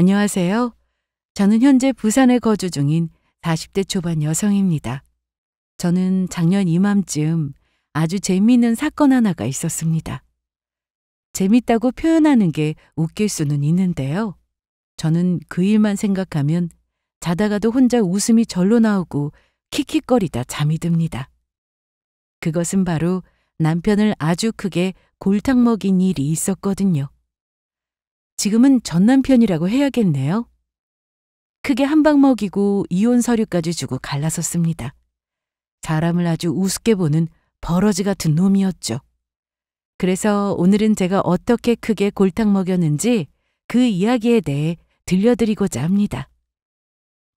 안녕하세요. 저는 현재 부산에 거주 중인 40대 초반 여성입니다. 저는 작년 이맘쯤 아주 재미있는 사건 하나가 있었습니다. 재밌다고 표현하는 게 웃길 수는 있는데요. 저는 그 일만 생각하면 자다가도 혼자 웃음이 절로 나오고 킥킥거리다 잠이 듭니다. 그것은 바로 남편을 아주 크게 골탕 먹인 일이 있었거든요. 지금은 전 남편이라고 해야겠네요. 크게 한 방 먹이고 이혼 서류까지 주고 갈라섰습니다. 사람을 아주 우습게 보는 버러지 같은 놈이었죠. 그래서 오늘은 제가 어떻게 크게 골탕 먹였는지 그 이야기에 대해 들려드리고자 합니다.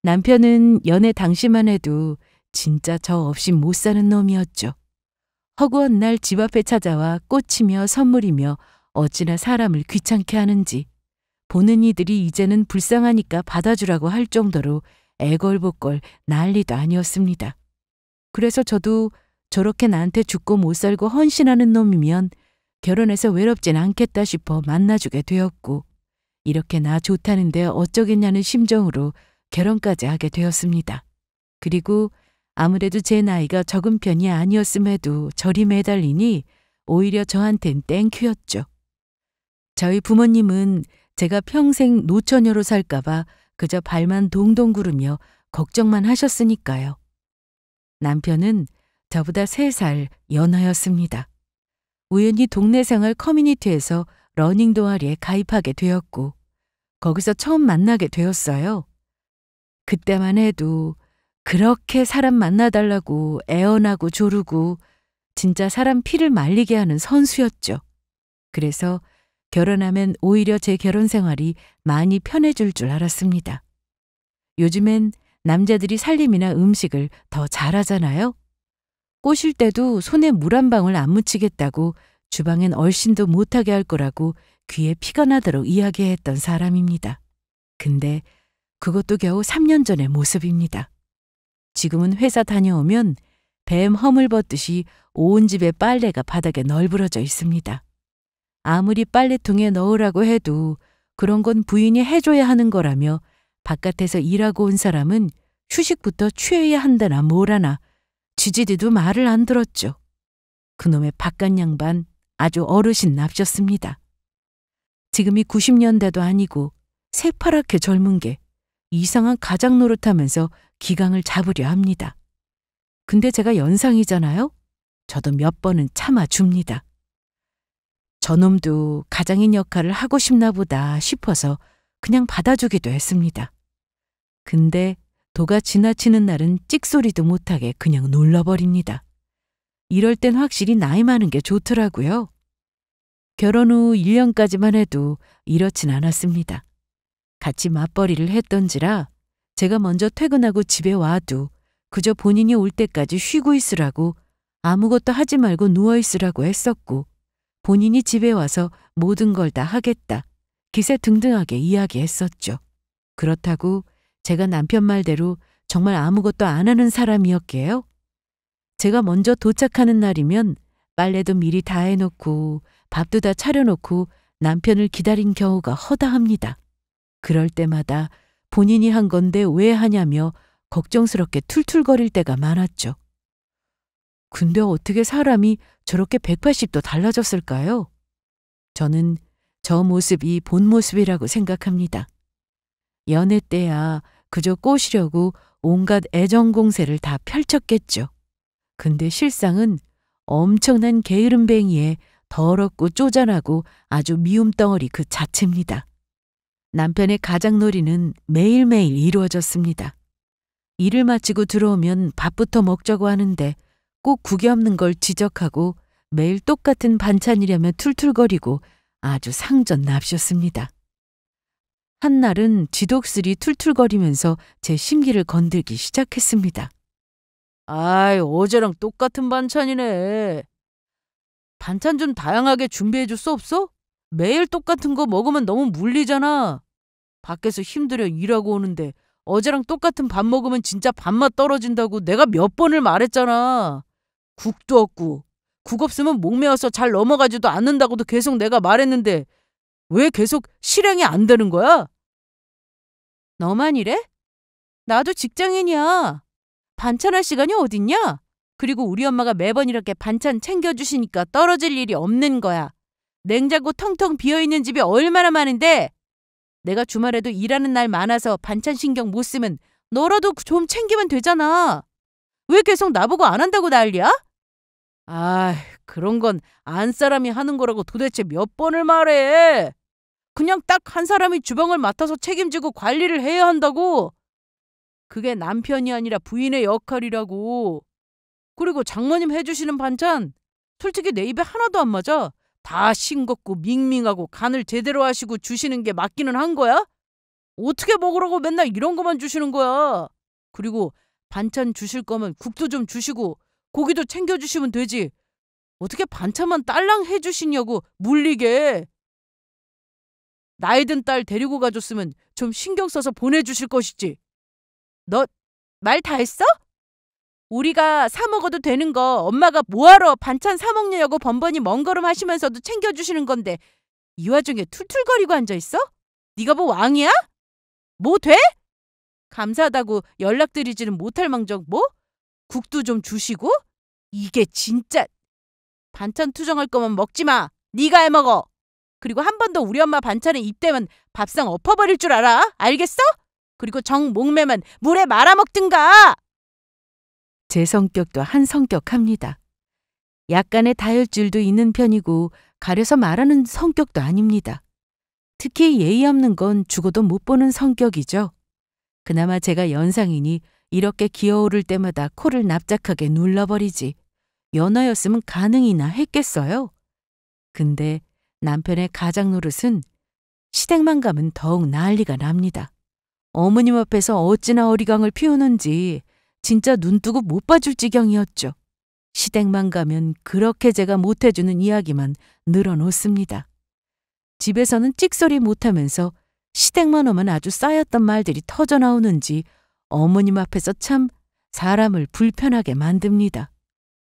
남편은 연애 당시만 해도 진짜 저 없이 못 사는 놈이었죠. 허구한 날 집 앞에 찾아와 꽃이며 선물이며 어찌나 사람을 귀찮게 하는지 보는 이들이 이제는 불쌍하니까 받아주라고 할 정도로 애걸복걸 난리도 아니었습니다. 그래서 저도 저렇게 나한테 죽고 못 살고 헌신하는 놈이면 결혼해서 외롭진 않겠다 싶어 만나주게 되었고 이렇게 나 좋다는데 어쩌겠냐는 심정으로 결혼까지 하게 되었습니다. 그리고 아무래도 제 나이가 적은 편이 아니었음에도 저리 매달리니 오히려 저한텐 땡큐였죠. 저희 부모님은 제가 평생 노처녀로 살까봐 그저 발만 동동 구르며 걱정만 하셨으니까요. 남편은 저보다 3살 연하였습니다. 우연히 동네 생활 커뮤니티에서 러닝 동아리에 가입하게 되었고 거기서 처음 만나게 되었어요. 그때만 해도 그렇게 사람 만나달라고 애원하고 조르고 진짜 사람 피를 말리게 하는 선수였죠. 그래서 결혼하면 오히려 제 결혼 생활이 많이 편해질 줄 알았습니다. 요즘엔 남자들이 살림이나 음식을 더 잘하잖아요. 꼬실 때도 손에 물 한 방울 안 묻히겠다고 주방엔 얼씬도 못하게 할 거라고 귀에 피가 나도록 이야기했던 사람입니다. 근데 그것도 겨우 3년 전의 모습입니다. 지금은 회사 다녀오면 뱀 허물 벗듯이 온 집에 빨래가 바닥에 널브러져 있습니다. 아무리 빨래통에 넣으라고 해도 그런 건 부인이 해줘야 하는 거라며 바깥에서 일하고 온 사람은 휴식부터 취해야 한다나 뭐라나 쥐지디도 말을 안 들었죠. 그놈의 바깥 양반 아주 어르신 납셨습니다. 지금이 90년대도 아니고 새파랗게 젊은 게 이상한 가장 노릇하면서 기강을 잡으려 합니다. 근데 제가 연상이잖아요? 저도 몇 번은 참아줍니다. 저놈도 가장인 역할을 하고 싶나 보다 싶어서 그냥 받아주기도 했습니다. 근데 도가 지나치는 날은 찍소리도 못하게 그냥 놀러버립니다. 이럴 땐 확실히 나이 많은 게 좋더라고요. 결혼 후 1년까지만 해도 이렇진 않았습니다. 같이 맞벌이를 했던지라 제가 먼저 퇴근하고 집에 와도 그저 본인이 올 때까지 쉬고 있으라고 아무것도 하지 말고 누워있으라고 했었고 본인이 집에 와서 모든 걸 다 하겠다. 기세등등하게 이야기했었죠. 그렇다고 제가 남편 말대로 정말 아무것도 안 하는 사람이었게요. 제가 먼저 도착하는 날이면 빨래도 미리 다 해놓고 밥도 다 차려놓고 남편을 기다린 경우가 허다합니다. 그럴 때마다 본인이 한 건데 왜 하냐며 걱정스럽게 툴툴거릴 때가 많았죠. 근데 어떻게 사람이 저렇게 180도 달라졌을까요? 저는 저 모습이 본 모습이라고 생각합니다. 연애 때야 그저 꼬시려고 온갖 애정 공세를 다 펼쳤겠죠. 근데 실상은 엄청난 게으름뱅이에 더럽고 쪼잔하고 아주 미움 덩어리 그 자체입니다. 남편의 가장놀이는 매일매일 이루어졌습니다. 일을 마치고 들어오면 밥부터 먹자고 하는데 꼭 국이 없는 걸 지적하고 매일 똑같은 반찬이라며 툴툴거리고 아주 상전납셨습니다. 한날은 지독스리 툴툴거리면서 제 심기를 건들기 시작했습니다. 아이, 어제랑 똑같은 반찬이네. 반찬 좀 다양하게 준비해 줄 수 없어? 매일 똑같은 거 먹으면 너무 물리잖아. 밖에서 힘들어 일하고 오는데 어제랑 똑같은 밥 먹으면 진짜 밥맛 떨어진다고 내가 몇 번을 말했잖아. 국도 없고 국 없으면 목 메어서 잘 넘어가지도 않는다고도 계속 내가 말했는데 왜 계속 실행이 안 되는 거야? 너만 이래? 나도 직장인이야. 반찬할 시간이 어딨냐? 그리고 우리 엄마가 매번 이렇게 반찬 챙겨주시니까 떨어질 일이 없는 거야. 냉장고 텅텅 비어있는 집이 얼마나 많은데 내가 주말에도 일하는 날 많아서 반찬 신경 못 쓰면 너라도 좀 챙기면 되잖아. 왜 계속 나보고 안 한다고 난리야? 아, 그런 건 안 사람이 하는 거라고 도대체 몇 번을 말해. 그냥 딱 한 사람이 주방을 맡아서 책임지고 관리를 해야 한다고. 그게 남편이 아니라 부인의 역할이라고. 그리고 장모님 해주시는 반찬 솔직히 내 입에 하나도 안 맞아. 다 싱겁고 밍밍하고 간을 제대로 하시고 주시는 게 맞기는 한 거야? 어떻게 먹으라고 맨날 이런 거만 주시는 거야? 그리고 반찬 주실 거면 국도 좀 주시고 고기도 챙겨주시면 되지. 어떻게 반찬만 딸랑 해주시냐고 물리게. 나이 든 딸 데리고 가줬으면 좀 신경 써서 보내주실 것이지. 너 말 다 했어? 우리가 사 먹어도 되는 거 엄마가 뭐하러 반찬 사 먹냐고 번번이 먼걸음 하시면서도 챙겨주시는 건데 이 와중에 툴툴거리고 앉아있어? 네가 뭐 왕이야? 뭐 돼? 감사하다고 연락드리지는 못할 망정 뭐? 국도 좀 주시고? 이게 진짜. 반찬 투정할 거면 먹지 마. 네가 해먹어. 그리고 한 번 더 우리 엄마 반찬에 입대면 밥상 엎어버릴 줄 알아? 알겠어? 그리고 정 목매면 물에 말아먹든가. 제 성격도 한 성격합니다. 약간의 다혈질도 있는 편이고 가려서 말하는 성격도 아닙니다. 특히 예의 없는 건 죽어도 못 보는 성격이죠. 그나마 제가 연상이니 이렇게 기어오를 때마다 코를 납작하게 눌러버리지. 연하였으면 가능이나 했겠어요. 근데 남편의 가장 노릇은 시댁만 가면 더욱 난리가 납니다. 어머님 앞에서 어찌나 어리광을 피우는지 진짜 눈뜨고 못 봐줄 지경이었죠. 시댁만 가면 그렇게 제가 못해주는 이야기만 늘어놓습니다. 집에서는 찍소리 못하면서 시댁만 오면 아주 쌓였던 말들이 터져나오는지 어머님 앞에서 참 사람을 불편하게 만듭니다.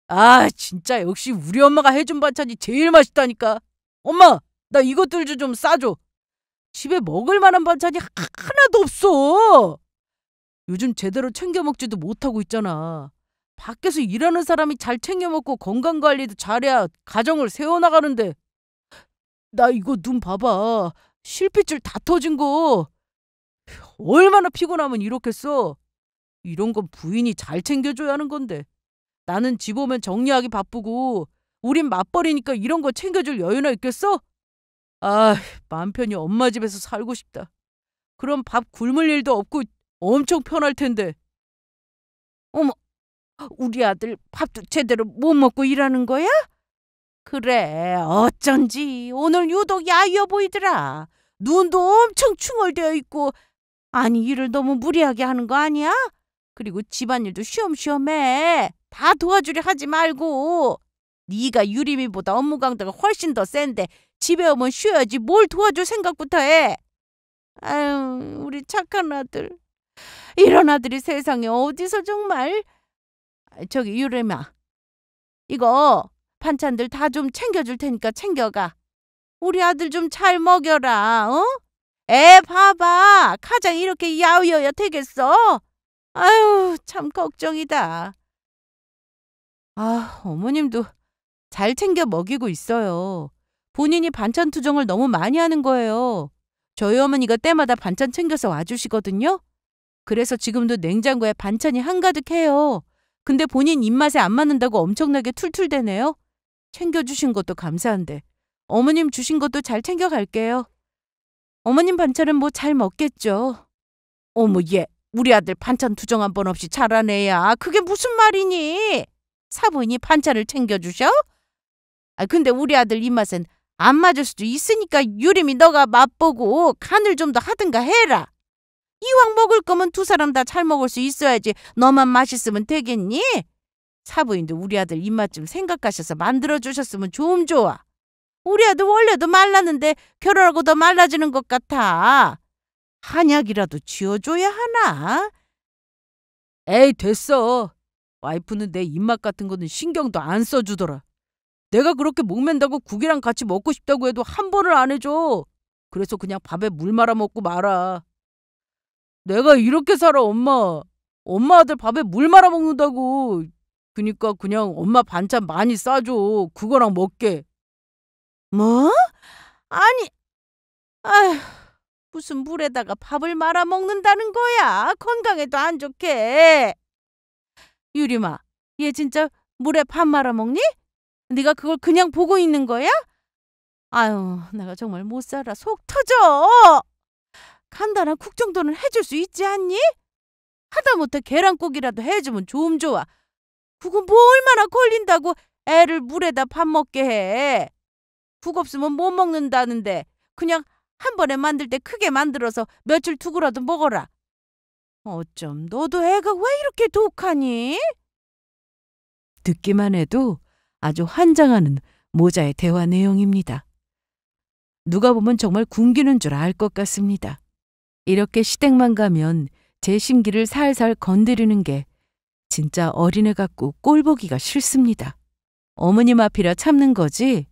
아, 진짜 역시 우리 엄마가 해준 반찬이 제일 맛있다니까. 엄마, 나 이것들 좀 싸줘. 집에 먹을 만한 반찬이 하나도 없어. 요즘 제대로 챙겨 먹지도 못하고 있잖아. 밖에서 일하는 사람이 잘 챙겨 먹고 건강관리도 잘해야 가정을 세워나가는데. 나 이거 눈 봐봐. 실핏줄 다 터진 거. 얼마나 피곤하면 이렇겠어. 이런 건 부인이 잘 챙겨줘야 하는 건데. 나는 집 오면 정리하기 바쁘고 우린 맞벌이니까 이런 거 챙겨줄 여유나 있겠어? 아, 맘 편히 엄마 집에서 살고 싶다. 그럼 밥 굶을 일도 없고 엄청 편할 텐데. 어머, 우리 아들 밥도 제대로 못 먹고 일하는 거야? 그래, 어쩐지 오늘 유독 야위어 보이더라. 눈도 엄청 충혈되어 있고. 아니, 일을 너무 무리하게 하는 거 아니야? 그리고 집안일도 쉬엄쉬엄 해. 다 도와주려 하지 말고. 네가 유림이보다 업무 강도가 훨씬 더 센데 집에 오면 쉬어야지 뭘 도와줄 생각부터 해. 아유, 우리 착한 아들. 이런 아들이 세상에 어디서 정말. 저기 유림아, 이거 반찬들 다 좀 챙겨줄 테니까 챙겨가. 우리 아들 좀 잘 먹여라. 어? 애 봐봐. 가장 이렇게 야위어야 되겠어? 아유, 참 걱정이다. 아, 어머님도 잘 챙겨 먹이고 있어요. 본인이 반찬 투정을 너무 많이 하는 거예요. 저희 어머니가 때마다 반찬 챙겨서 와주시거든요. 그래서 지금도 냉장고에 반찬이 한가득해요. 근데 본인 입맛에 안 맞는다고 엄청나게 툴툴대네요. 챙겨주신 것도 감사한데 어머님 주신 것도 잘 챙겨갈게요. 어머님 반찬은 뭐 잘 먹겠죠. 어머, 얘 우리 아들 반찬 투정 한 번 없이 잘하네. 야, 그게 무슨 말이니? 사부인이 반찬을 챙겨주셔? 아, 근데 우리 아들 입맛엔 안 맞을 수도 있으니까 유림이 너가 맛보고 간을 좀 더 하든가 해라. 이왕 먹을 거면 두 사람 다 잘 먹을 수 있어야지 너만 맛있으면 되겠니? 사부인도 우리 아들 입맛 좀 생각하셔서 만들어주셨으면 좀 좋아. 우리 아들 원래도 말랐는데 결혼하고 더 말라지는 것 같아. 한약이라도 쥐어줘야 하나? 에이, 됐어. 와이프는 내 입맛 같은 거는 신경도 안 써주더라. 내가 그렇게 목맨다고 국이랑 같이 먹고 싶다고 해도 한 번을 안 해줘. 그래서 그냥 밥에 물 말아 먹고 말아. 내가 이렇게 살아, 엄마. 엄마 아들 밥에 물 말아 먹는다고. 그니까 그냥 엄마 반찬 많이 싸줘. 그거랑 먹게. 뭐? 아니, 아휴, 무슨 물에다가 밥을 말아 먹는다는 거야? 건강에도 안 좋게. 유림아, 얘 진짜 물에 밥 말아 먹니? 네가 그걸 그냥 보고 있는 거야? 아유, 내가 정말 못 살아. 속 터져. 간단한 국 정도는 해줄 수 있지 않니? 하다못해 계란국이라도 해주면 좀 좋아. 국은 뭐 얼마나 걸린다고 애를 물에다 밥 먹게 해. 국 없으면 못 먹는다는데 그냥 한 번에 만들 때 크게 만들어서 며칠 두고라도 먹어라. 어쩜 너도 애가 왜 이렇게 독하니? 듣기만 해도 아주 환장하는 모자의 대화 내용입니다. 누가 보면 정말 굶기는 줄 알 것 같습니다. 이렇게 시댁만 가면 제 심기를 살살 건드리는 게 진짜 어린애 같고 꼴보기가 싫습니다. 어머님 앞이라 참는 거지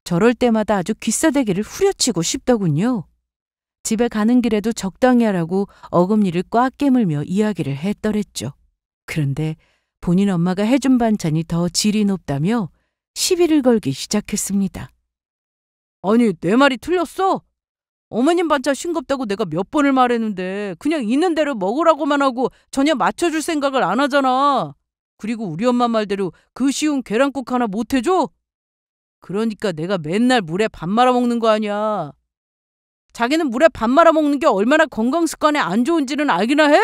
저럴 때마다 아주 귀싸대기를 후려치고 싶더군요. 집에 가는 길에도 적당히 하라고 어금니를 꽉 깨물며 이야기를 했더랬죠. 그런데 본인 엄마가 해준 반찬이 더 질이 높다며 시비를 걸기 시작했습니다. 아니, 내 말이 틀렸어? 어머님 반찬 싱겁다고 내가 몇 번을 말했는데 그냥 있는 대로 먹으라고만 하고 전혀 맞춰줄 생각을 안 하잖아. 그리고 우리 엄마 말대로 그 쉬운 계란국 하나 못 해줘? 그러니까 내가 맨날 물에 밥 말아 먹는 거 아니야. 자기는 물에 밥 말아 먹는 게 얼마나 건강 습관에 안 좋은지는 알기나 해?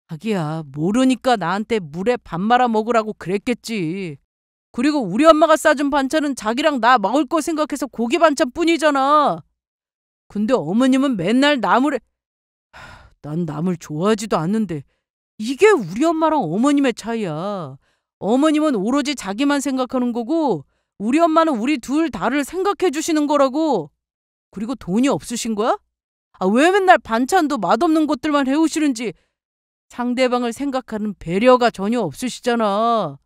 자기야, 모르니까 나한테 물에 밥 말아 먹으라고 그랬겠지. 그리고 우리 엄마가 싸준 반찬은 자기랑 나 먹을 거 생각해서 고기 반찬뿐이잖아. 근데 어머님은 맨날 나물에... 난 나물 좋아하지도 않는데 이게 우리 엄마랑 어머님의 차이야. 어머님은 오로지 자기만 생각하는 거고 우리 엄마는 우리 둘 다를 생각해 주시는 거라고. 그리고 돈이 없으신 거야? 왜 맨날 반찬도 맛없는 것들만 해오시는지 상대방을 생각하는 배려가 전혀 없으시잖아.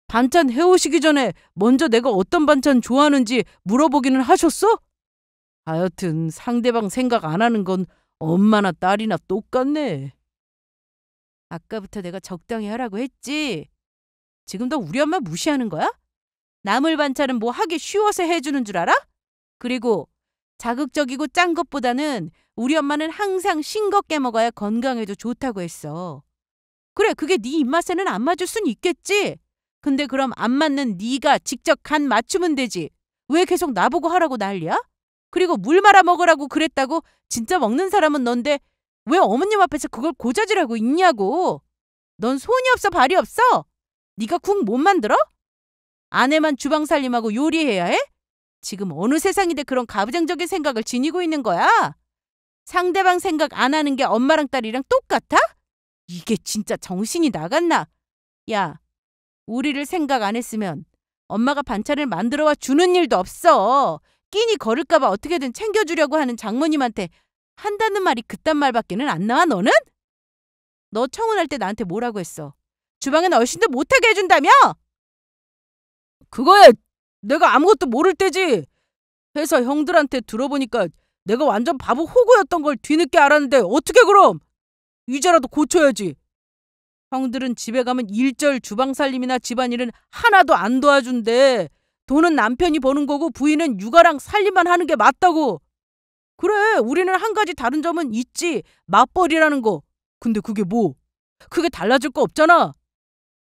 반찬 해오시기 전에 먼저 내가 어떤 반찬 좋아하는지 물어보기는 하셨어? 하여튼 상대방 생각 안 하는 건 엄마나 딸이나 똑같네. 아까부터 내가 적당히 하라고 했지. 지금도 우리 엄마 무시하는 거야? 나물 반찬은 뭐 하기 쉬워서 해주는 줄 알아? 그리고 자극적이고 짠 것보다는 우리 엄마는 항상 싱겁게 먹어야 건강에도 좋다고 했어. 그래, 그게 네 입맛에는 안 맞을 순 있겠지. 근데 그럼 안 맞는 네가 직접 간 맞추면 되지. 왜 계속 나보고 하라고 난리야? 그리고 물 말아 먹으라고 그랬다고 진짜 먹는 사람은 넌데 왜 어머님 앞에서 그걸 고자질하고 있냐고. 넌 손이 없어 발이 없어? 네가 국 못 만들어? 아내만 주방 살림하고 요리해야 해? 지금 어느 세상인데 그런 가부장적인 생각을 지니고 있는 거야? 상대방 생각 안 하는 게 엄마랑 딸이랑 똑같아? 이게 진짜 정신이 나갔나? 야, 우리를 생각 안 했으면 엄마가 반찬을 만들어와 주는 일도 없어. 끼니 거를까봐 어떻게든 챙겨주려고 하는 장모님한테 한다는 말이 그딴 말밖에는 안 나와 너는? 너 청혼할 때 나한테 뭐라고 했어? 주방엔 얼씬도 못하게 해준다며? 그거야 내가 아무것도 모를 때지. 회사 형들한테 들어보니까 내가 완전 바보 호구였던 걸 뒤늦게 알았는데 어떻게 그럼? 이제라도 고쳐야지. 형들은 집에 가면 일절 주방 살림이나 집안일은 하나도 안 도와준대. 돈은 남편이 버는 거고 부인은 육아랑 살림만 하는 게 맞다고. 그래, 우리는 한 가지 다른 점은 있지. 맞벌이라는 거. 근데 그게 뭐? 그게 달라질 거 없잖아.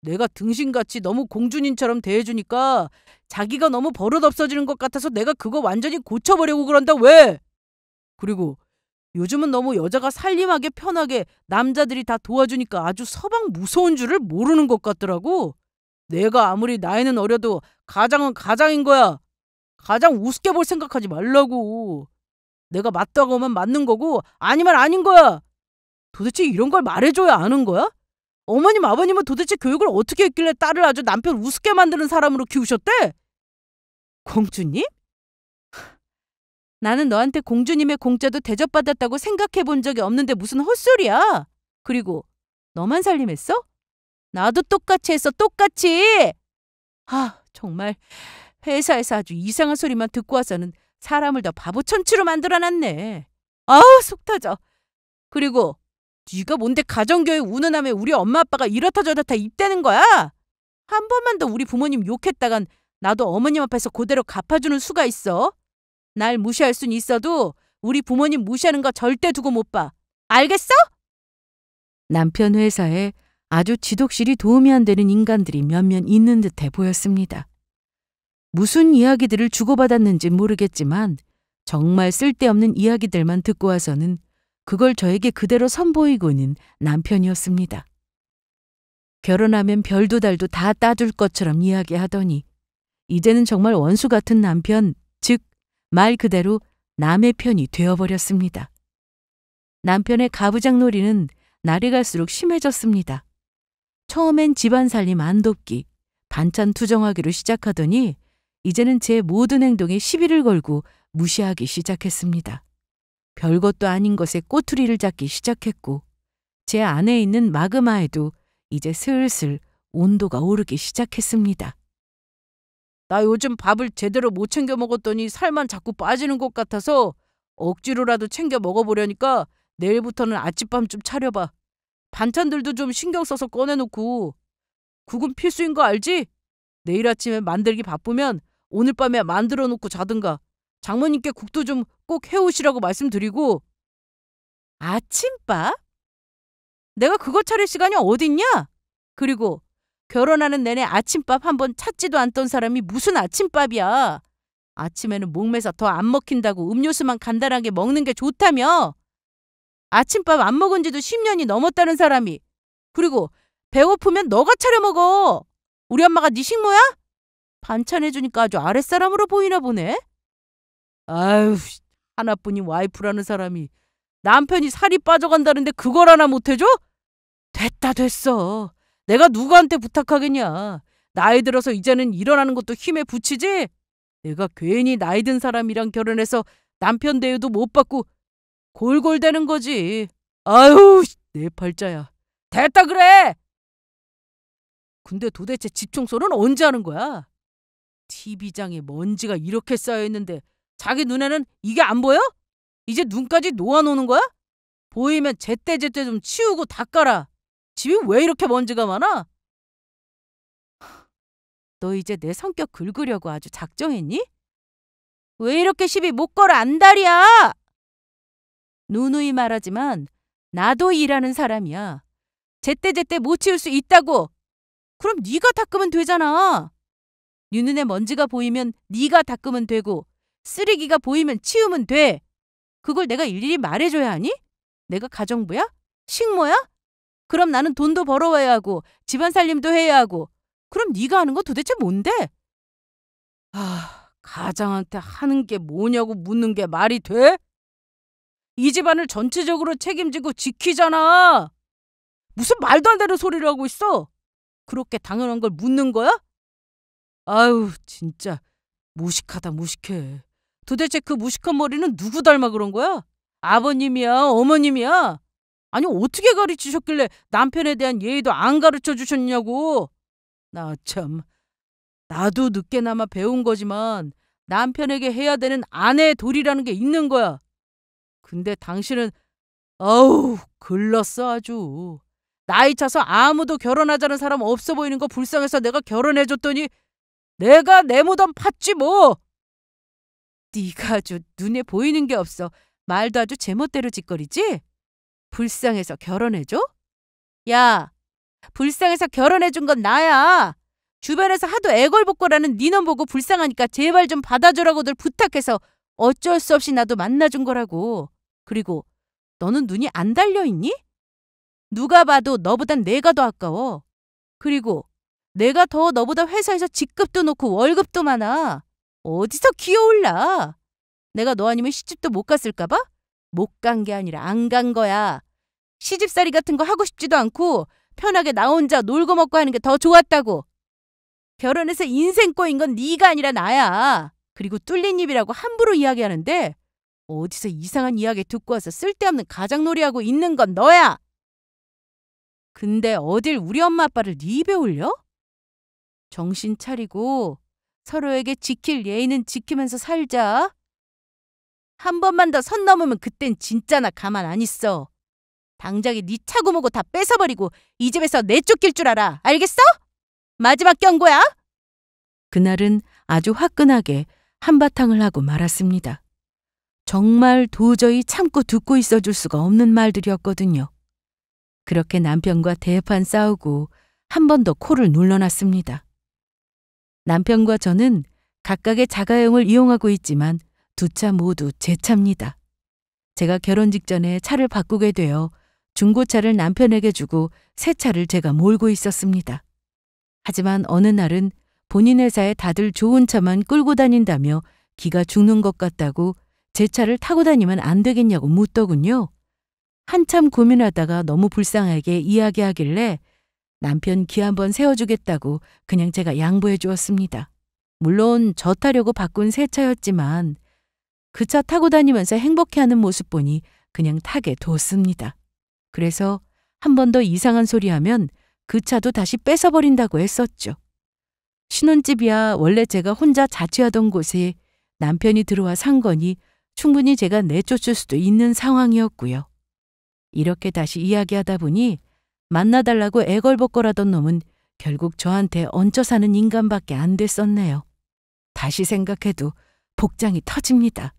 내가 등신같이 너무 공주님처럼 대해주니까 자기가 너무 버릇없어지는 것 같아서 내가 그거 완전히 고쳐버리고 그런다. 왜? 그리고 요즘은 너무 여자가 살림하게 편하게 남자들이 다 도와주니까 아주 서방 무서운 줄을 모르는 것 같더라고. 내가 아무리 나이는 어려도 가장은 가장인 거야. 가장 우습게 볼 생각하지 말라고. 내가 맞다고 하면 맞는 거고 아니면 아닌 거야. 도대체 이런 걸 말해줘야 아는 거야? 어머님 아버님은 도대체 교육을 어떻게 했길래 딸을 아주 남편 우습게 만드는 사람으로 키우셨대? 공주님? 나는 너한테 공주님의 공짜도 대접받았다고 생각해 본 적이 없는데 무슨 헛소리야. 그리고 너만 살림했어? 나도 똑같이 했어, 똑같이. 정말 회사에서 아주 이상한 소리만 듣고 와서는 사람을 더 바보 천치로 만들어놨네. 속 터져. 그리고 네가 뭔데 가정교육 운운하며 우리 엄마 아빠가 이렇다 저렇다 입대는 거야? 한 번만 더 우리 부모님 욕했다간 나도 어머님 앞에서 그대로 갚아주는 수가 있어. 날 무시할 순 있어도 우리 부모님 무시하는 거 절대 두고 못 봐. 알겠어? 남편 회사에 아주 지독실이 도움이 안 되는 인간들이 몇몇 있는 듯해 보였습니다. 무슨 이야기들을 주고받았는지 모르겠지만 정말 쓸데없는 이야기들만 듣고 와서는 그걸 저에게 그대로 선보이고는 남편이었습니다. 결혼하면 별도 달도 다 따줄 것처럼 이야기하더니 이제는 정말 원수 같은 남편, 즉 말 그대로 남의 편이 되어버렸습니다. 남편의 가부장놀이는 날이 갈수록 심해졌습니다. 처음엔 집안 살림 안 돕기, 반찬 투정하기로 시작하더니 이제는 제 모든 행동에 시비를 걸고 무시하기 시작했습니다. 별것도 아닌 것에 꼬투리를 잡기 시작했고 제 안에 있는 마그마에도 이제 슬슬 온도가 오르기 시작했습니다. 나 요즘 밥을 제대로 못 챙겨 먹었더니 살만 자꾸 빠지는 것 같아서 억지로라도 챙겨 먹어보려니까 내일부터는 아침밤 좀 차려봐. 반찬들도 좀 신경 써서 꺼내놓고. 국은 필수인 거 알지? 내일 아침에 만들기 바쁘면 오늘 밤에 만들어 놓고 자든가. 장모님께 국도 좀 꼭 해오시라고 말씀드리고. 아침밥? 내가 그거 차릴 시간이 어딨냐? 그리고 결혼하는 내내 아침밥 한번 찾지도 않던 사람이 무슨 아침밥이야. 아침에는 목매서 더 안 먹힌다고 음료수만 간단하게 먹는 게 좋다며. 아침밥 안 먹은 지도 10년이 넘었다는 사람이. 그리고 배고프면 너가 차려 먹어. 우리 엄마가 네 식모야? 반찬 해주니까 아주 아랫사람으로 보이나 보네. 아유, 하나뿐인 와이프라는 사람이 남편이 살이 빠져간다는데 그걸 하나 못해줘? 됐다 됐어. 내가 누구한테 부탁하겠냐. 나이 들어서 이제는 일어나는 것도 힘에 부치지. 내가 괜히 나이 든 사람이랑 결혼해서 남편 대우도 못 받고 골골대는 거지. 아유, 내 팔자야. 됐다 그래. 근데 도대체 집 청소는 언제 하는 거야? TV장에 먼지가 이렇게 쌓여있는데 자기 눈에는 이게 안 보여? 이제 눈까지 놓아놓는 거야? 보이면 제때제때 좀 치우고 닦아라. 집이 왜 이렇게 먼지가 많아? 너 이제 내 성격 긁으려고 아주 작정했니? 왜 이렇게 시비 못 걸어 안달이야? 누누이 말하지만 나도 일하는 사람이야. 제때제때 못 치울 수 있다고. 그럼 네가 닦으면 되잖아. 네 눈에 먼지가 보이면 네가 닦으면 되고 쓰레기가 보이면 치우면 돼. 그걸 내가 일일이 말해줘야 하니? 내가 가정부야? 식모야? 그럼 나는 돈도 벌어와야 하고 집안 살림도 해야 하고. 그럼 네가 하는 거 도대체 뭔데? 가장한테 하는 게 뭐냐고 묻는 게 말이 돼? 이 집안을 전체적으로 책임지고 지키잖아. 무슨 말도 안 되는 소리를 하고 있어? 그렇게 당연한 걸 묻는 거야? 아유, 진짜 무식하다 무식해. 도대체 그 무식한 머리는 누구 닮아 그런 거야? 아버님이야? 어머님이야? 아니 어떻게 가르치셨길래 남편에 대한 예의도 안 가르쳐 주셨냐고. 나 참, 나도 늦게나마 배운 거지만 남편에게 해야 되는 아내의 도리라는 게 있는 거야. 근데 당신은 아우 글렀어 아주. 나이 차서 아무도 결혼하자는 사람 없어 보이는 거 불쌍해서 내가 결혼해줬더니 내가 내 무덤 팠지 뭐. 네가 아주 눈에 보이는 게 없어. 말도 아주 제멋대로 짓거리지? 불쌍해서 결혼해줘? 야, 불쌍해서 결혼해준 건 나야. 주변에서 하도 애걸복걸하는 니놈 보고 불쌍하니까 제발 좀 받아주라고들 부탁해서 어쩔 수 없이 나도 만나준 거라고. 그리고 너는 눈이 안 달려있니? 누가 봐도 너보단 내가 더 아까워. 그리고 내가 더 너보다 회사에서 직급도 높고 월급도 많아. 어디서 기어올라. 내가 너 아니면 시집도 못 갔을까 봐? 못 간 게 아니라 안 간 거야. 시집살이 같은 거 하고 싶지도 않고 편하게 나 혼자 놀고 먹고 하는 게 더 좋았다고. 결혼해서 인생 꼬인 건 네가 아니라 나야. 그리고 뚫린 입이라고 함부로 이야기하는데 어디서 이상한 이야기 듣고 와서 쓸데없는 가장놀이하고 있는 건 너야. 근데 어딜 우리 엄마 아빠를 네 입에 올려? 정신 차리고 서로에게 지킬 예의는 지키면서 살자. 한 번만 더 선 넘으면 그땐 진짜 나 가만 안 있어. 당장에 네 차고 뭐고 다 뺏어버리고 이 집에서 내쫓길 줄 알아. 알겠어? 마지막 경고야. 그날은 아주 화끈하게 한바탕을 하고 말았습니다. 정말 도저히 참고 듣고 있어줄 수가 없는 말들이었거든요. 그렇게 남편과 대판 싸우고 한 번 더 코를 눌러놨습니다. 남편과 저는 각각의 자가용을 이용하고 있지만 두 차 모두 제 차입니다. 제가 결혼 직전에 차를 바꾸게 되어 중고차를 남편에게 주고 새 차를 제가 몰고 있었습니다. 하지만 어느 날은 본인 회사에 다들 좋은 차만 끌고 다닌다며 기가 죽는 것 같다고 제 차를 타고 다니면 안 되겠냐고 묻더군요. 한참 고민하다가 너무 불쌍하게 이야기하길래 남편 기 한번 세워주겠다고 그냥 제가 양보해 주었습니다. 물론 저 타려고 바꾼 새 차였지만 그 차 타고 다니면서 행복해하는 모습 보니 그냥 타게 뒀습니다. 그래서 한 번 더 이상한 소리 하면 그 차도 다시 뺏어버린다고 했었죠. 신혼집이야 원래 제가 혼자 자취하던 곳에 남편이 들어와 산 거니 충분히 제가 내쫓을 수도 있는 상황이었고요. 이렇게 다시 이야기하다 보니 만나달라고 애걸복걸하던 놈은 결국 저한테 얹혀 사는 인간밖에 안 됐었네요. 다시 생각해도 복장이 터집니다.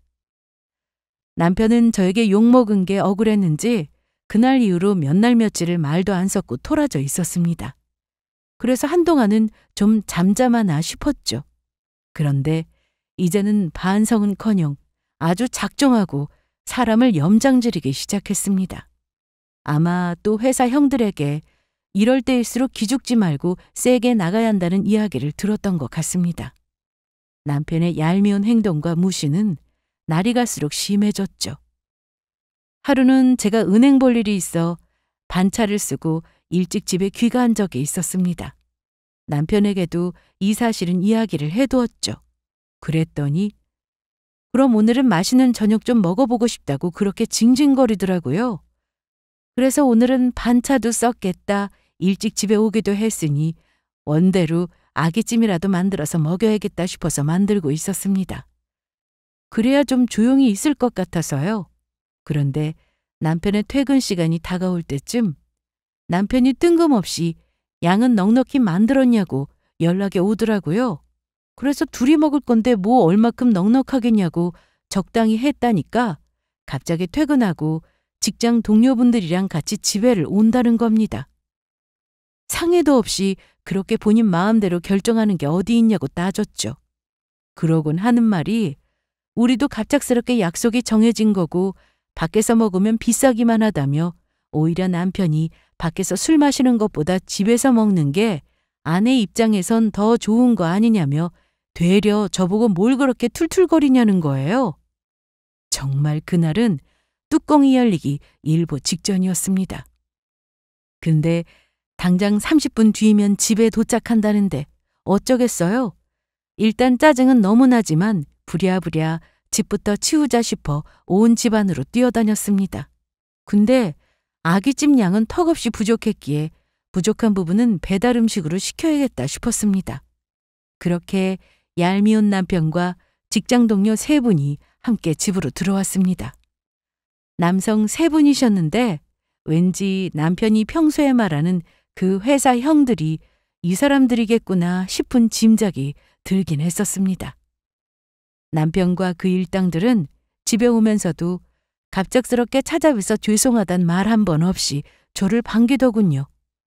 남편은 저에게 욕먹은 게 억울했는지 그날 이후로 몇 날 며칠을 말도 안 섞고 토라져 있었습니다. 그래서 한동안은 좀 잠잠하나 싶었죠. 그런데 이제는 반성은커녕 아주 작정하고 사람을 염장지르기 시작했습니다. 아마 또 회사 형들에게 이럴 때일수록 기죽지 말고 세게 나가야 한다는 이야기를 들었던 것 같습니다. 남편의 얄미운 행동과 무시는 날이 갈수록 심해졌죠. 하루는 제가 은행 볼 일이 있어 반차를 쓰고 일찍 집에 귀가한 적이 있었습니다. 남편에게도 이 사실은 이야기를 해두었죠. 그랬더니 그럼 오늘은 맛있는 저녁 좀 먹어보고 싶다고 그렇게 징징거리더라고요. 그래서 오늘은 반차도 썼겠다, 일찍 집에 오기도 했으니 원대로 아기찜이라도 만들어서 먹여야겠다 싶어서 만들고 있었습니다. 그래야 좀 조용히 있을 것 같아서요. 그런데 남편의 퇴근 시간이 다가올 때쯤 남편이 뜬금없이 양은 넉넉히 만들었냐고 연락이 오더라고요. 그래서 둘이 먹을 건데 뭐 얼마큼 넉넉하겠냐고 적당히 했다니까 갑자기 퇴근하고 직장 동료분들이랑 같이 집에를 온다는 겁니다. 상의도 없이 그렇게 본인 마음대로 결정하는 게 어디 있냐고 따졌죠. 그러곤 하는 말이 우리도 갑작스럽게 약속이 정해진 거고 밖에서 먹으면 비싸기만 하다며 오히려 남편이 밖에서 술 마시는 것보다 집에서 먹는 게 아내 입장에선 더 좋은 거 아니냐며 되려 저보고 뭘 그렇게 툴툴거리냐는 거예요. 정말 그날은 뚜껑이 열리기 일보 직전이었습니다. 근데 당장 30분 뒤면 집에 도착한다는데 어쩌겠어요? 일단 짜증은 너무 나지만 부랴부랴 집부터 치우자 싶어 온 집안으로 뛰어다녔습니다. 근데 아기찜 양은 턱없이 부족했기에 부족한 부분은 배달 음식으로 시켜야겠다 싶었습니다. 그렇게 얄미운 남편과 직장 동료 3분이 함께 집으로 들어왔습니다. 남성 3분이셨는데 왠지 남편이 평소에 말하는 그 회사 형들이 이 사람들이겠구나 싶은 짐작이 들긴 했었습니다. 남편과 그 일당들은 집에 오면서도 갑작스럽게 찾아뵈서 죄송하단 말 한 번 없이 저를 반기더군요.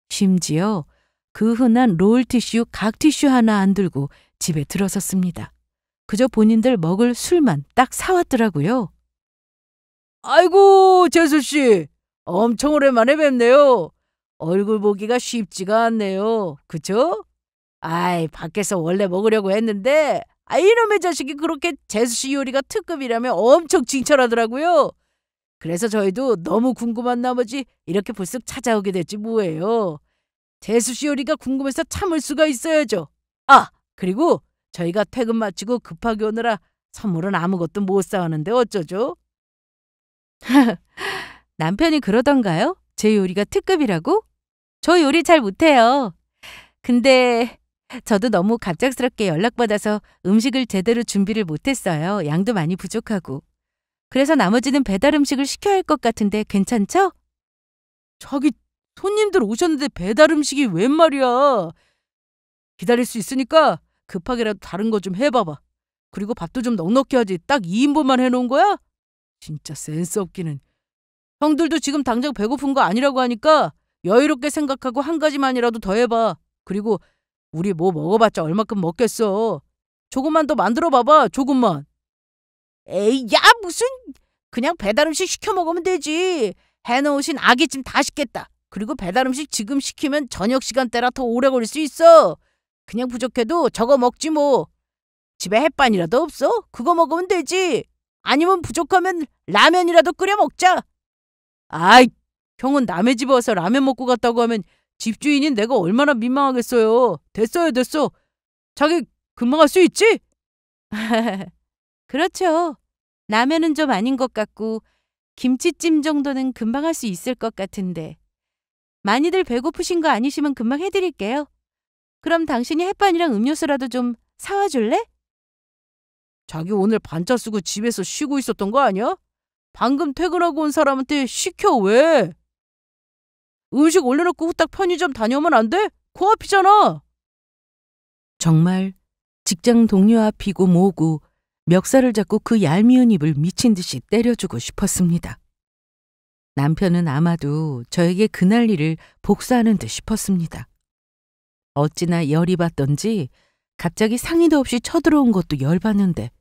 심지어 그 흔한 롤티슈, 각티슈 하나 안 들고 집에 들어섰습니다. 그저 본인들 먹을 술만 딱 사왔더라고요. 아이고, 재수씨. 엄청 오랜만에 뵙네요. 얼굴 보기가 쉽지가 않네요. 그쵸? 아이, 밖에서 원래 먹으려고 했는데 이놈의 자식이 그렇게 재수씨 요리가 특급이라며 엄청 칭찬하더라고요. 그래서 저희도 너무 궁금한 나머지 이렇게 불쑥 찾아오게 됐지 뭐예요. 재수씨 요리가 궁금해서 참을 수가 있어야죠. 그리고 저희가 퇴근 마치고 급하게 오느라 선물은 아무것도 못 사왔는데 어쩌죠? 남편이 그러던가요? 제 요리가 특급이라고? 저 요리 잘 못해요. 근데 저도 너무 갑작스럽게 연락받아서 음식을 제대로 준비를 못했어요. 양도 많이 부족하고. 그래서 나머지는 배달 음식을 시켜야 할 것 같은데 괜찮죠? 저기 손님들 오셨는데 배달 음식이 웬 말이야. 기다릴 수 있으니까 급하게라도 다른 거 좀 해봐봐. 그리고 밥도 좀 넉넉히 하지. 딱 2인분만 해놓은 거야? 진짜 센스 없기는. 형들도 지금 당장 배고픈 거 아니라고 하니까 여유롭게 생각하고 한 가지만이라도 더 해봐. 그리고 우리 뭐 먹어봤자 얼마큼 먹겠어. 조금만 더 만들어 봐봐. 조금만. 에이, 야, 무슨. 그냥 배달 음식 시켜 먹으면 되지. 해놓으신 아기찜 다 식겠다. 그리고 배달 음식 지금 시키면 저녁 시간대라 더 오래 걸릴 수 있어. 그냥 부족해도 저거 먹지 뭐. 집에 햇반이라도 없어? 그거 먹으면 되지. 아니면 부족하면 라면이라도 끓여 먹자. 아이, 형은 남의 집에 와서 라면 먹고 갔다고 하면 집주인인 내가 얼마나 민망하겠어요. 됐어요, 됐어. 자기 금방 할 수 있지? 그렇죠. 라면은 좀 아닌 것 같고 김치찜 정도는 금방 할 수 있을 것 같은데. 많이들 배고프신 거 아니시면 금방 해드릴게요. 그럼 당신이 햇반이랑 음료수라도 좀 사와 줄래? 자기 오늘 반차 쓰고 집에서 쉬고 있었던 거 아니야? 방금 퇴근하고 온 사람한테 시켜 왜? 음식 올려놓고 후딱 편의점 다녀오면 안 돼? 코앞이잖아. 정말 직장 동료 앞이고 뭐고 멱살을 잡고 그 얄미운 입을 미친 듯이 때려주고 싶었습니다. 남편은 아마도 저에게 그날 일을 복수하는 듯 싶었습니다. 어찌나 열이 받던지 갑자기 상의도 없이 쳐들어온 것도 열받는데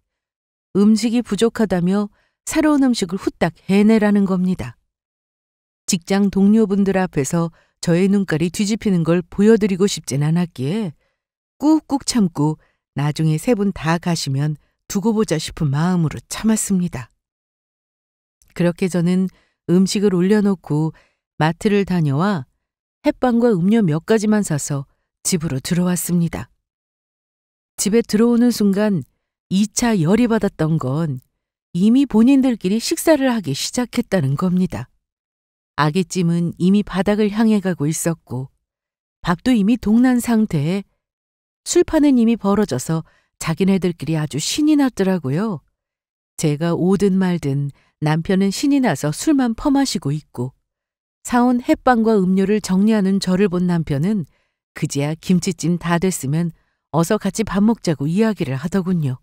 음식이 부족하다며 새로운 음식을 후딱 해내라는 겁니다. 직장 동료분들 앞에서 저의 눈깔이 뒤집히는 걸 보여드리고 싶진 않았기에 꾹꾹 참고 나중에 세 분 다 가시면 두고 보자 싶은 마음으로 참았습니다. 그렇게 저는 음식을 올려놓고 마트를 다녀와 햇반과 음료 몇 가지만 사서 집으로 들어왔습니다. 집에 들어오는 순간 2차 열이 받았던 건 이미 본인들끼리 식사를 하기 시작했다는 겁니다. 아기찜은 이미 바닥을 향해 가고 있었고 밥도 이미 동난 상태에 술판은 이미 벌어져서 자기네들끼리 아주 신이 났더라고요. 제가 오든 말든 남편은 신이 나서 술만 퍼마시고 있고 사온 햇반과 음료를 정리하는 저를 본 남편은 그제야 김치찜 다 됐으면 어서 같이 밥 먹자고 이야기를 하더군요.